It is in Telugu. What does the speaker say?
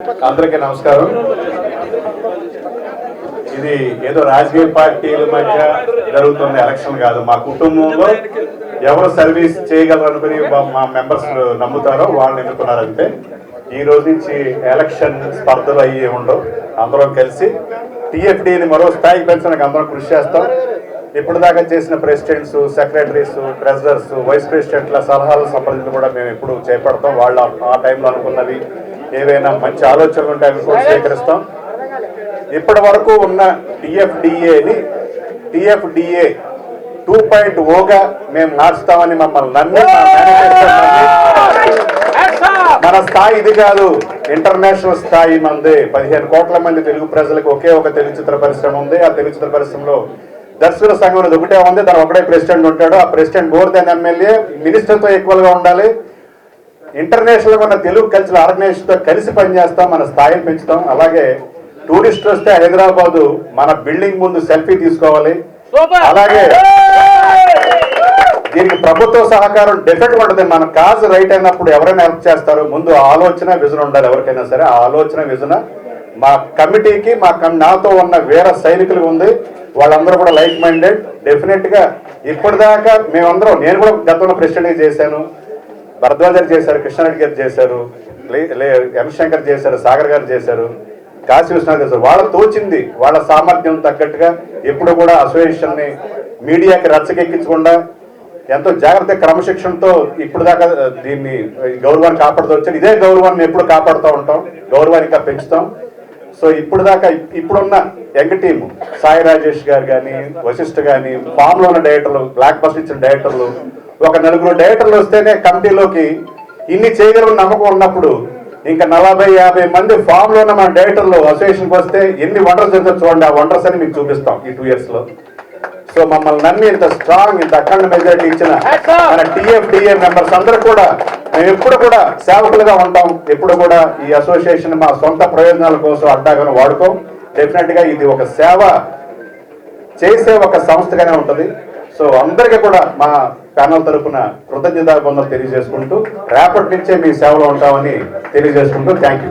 అందరికీ నమస్కారం. ఇది ఏదో రాజకీయ పార్టీల మధ్య జరుగుతున్న ఎలక్షన్ కాదు. మా కుటుంబంలో ఎవరు సర్వీస్ చేయగలరనుకుని మా మెంబర్స్ నమ్ముతారో వాళ్ళని ఎన్నుకున్నారంటే ఈ రోజు నుంచి ఎలక్షన్ స్పర్ధలు అయ్యి ఉండవు. అందరం కలిసి టీఎఫ్డీని మరో స్థాయికి పెంచడానికి అందరం కృషి చేస్తాం. ఇప్పుడు దాకా చేసిన ప్రెసిడెంట్స్, సెక్రటరీస్, ట్రెజరర్స్, వైస్ ప్రెసిడెంట్ల సలహాలు సంప్రదించి కూడా మేము ఎప్పుడు చేపడతాం. వాళ్ళు ఆ టైంలో అనుకున్నవి ఏవైనా మంచి ఆలోచనలు ఉంటే అవి కూడా స్వీకరిస్తాం. ఇప్పటి వరకు ఉన్న టీఎఫ్డిఏని టీఎఫ్డిఏ 2.0గా మేము మార్చుతామని మమ్మల్ని నమ్మి మన స్థాయి ఇది కాదు, ఇంటర్నేషనల్ స్థాయి మంది. 15 కోట్ల మంది తెలుగు ప్రజలకు ఒకే ఒక తెలుగు చిత్ర పరిశ్రమ ఉంది. ఆ తెలుగు చిత్ర పరిశ్రమలో దర్శకుల సంఘం అనేది ఒకటే ఉంది. దాని ఒకటే ప్రెసిడెంట్ ఉంటాడు. ఆ ప్రెసిడెంట్ మోర్ దెన్ ఎమ్మెల్యే, మినిస్టర్తో ఈక్వల్గా ఉండాలి. ఇంటర్నేషనల్గా ఉన్న తెలుగు కల్చరల్ ఆర్గనైజేషన్తో కలిసి పనిచేస్తాం, మన స్థాయిని పెంచుతాం. అలాగే టూరిస్టులు వస్తే హైదరాబాదు మన బిల్డింగ్ ముందు సెల్ఫీ తీసుకోవాలి. అలాగే దీనికి ప్రభుత్వ సహకారం డెఫినెట్గా ఉంటుంది. మన కాజ్ రైట్ అయినప్పుడు ఎవరైనా హెల్ప్ చేస్తారు. ముందు ఆలోచన విజన్ ఉండాలి ఎవరికైనా సరే. ఆ ఆలోచన విజన్ మా కమిటీకి, నాతో ఉన్న వేరే సైనికులు ఉంది. వాళ్ళందరూ కూడా లైక్ మైండెడ్. డెఫినెట్గా ఇప్పటిదాకా మేమందరం, నేను కూడా గతంలో ప్రెసిడెంట్గా చేశాను, భరద్వాజ్ గారు చేశారు, కృష్ణారెడ్డి గారు చేశారు, ఎం శంకర్ చేశారు, సాగర్ గారు చేశారు, కాశీ విశ్వనాథ్ చేశారు. వాళ్ళ తోచింది వాళ్ళ సామర్థ్యం తగ్గట్టుగా ఎప్పుడు కూడా అసోసియేషన్ని మీడియాకి రచ్చకెక్కించకుండా ఎంతో జాగ్రత్త క్రమశిక్షణతో ఇప్పుడు దాకా దీన్ని గౌరవాన్ని కాపాడుతూ వచ్చారు. ఇదే గౌరవాన్ని ఎప్పుడు కాపాడుతూ ఉంటాం, గౌరవాన్ని ఇంకా పెంచుతాం. సో ఇప్పుడు దాకా ఇప్పుడున్న యంగ్ టీము సాయి రాజేష్ గారు కానీ, వశిష్ఠ కానీ, ఫామ్లో ఉన్న డైరెక్టర్లు, బ్లాక్ బస్టర్ ఇచ్చిన డైరెక్టర్లు, ఒక 4 డైరెక్టర్లు వస్తేనే కమిటీలోకి ఇన్ని చేయగల నమ్మకం ఉన్నప్పుడు ఇంకా 40-50 మంది ఫామ్లో ఉన్న మన డైరెక్టర్లు అసోసియేషన్కి వస్తే ఎన్ని వండర్స్ జరుగుతుంది చూడండి. ఆ వండర్స్ అని మీకు చూపిస్తాం ఈ 2 yearsలో. సో మమ్మల్ని నమ్మి ఇంత స్ట్రాంగ్, ఇంత అఖండ మెజారిటీ ఇచ్చిన మన టీఎఫ్డిఏ మెంబర్స్ అందరూ కూడా మేము ఎప్పుడు కూడా సేవకులుగా ఉంటాం. ఎప్పుడు కూడా ఈ అసోసియేషన్ మా సొంత ప్రయోజనాల కోసం అడ్డాగా వాడుకోం. డెఫినెట్గా ఇది ఒక సేవ చేసే ఒక సంస్థగానే ఉంటుంది. సో అందరికీ కూడా మా ప్యానల్ తరఫున కృతజ్ఞతాబంధం తెలియజేసుకుంటూ రేపటి నుంచే మీ సేవలో ఉంటామని తెలియజేసుకుంటూ థ్యాంక్ యూ.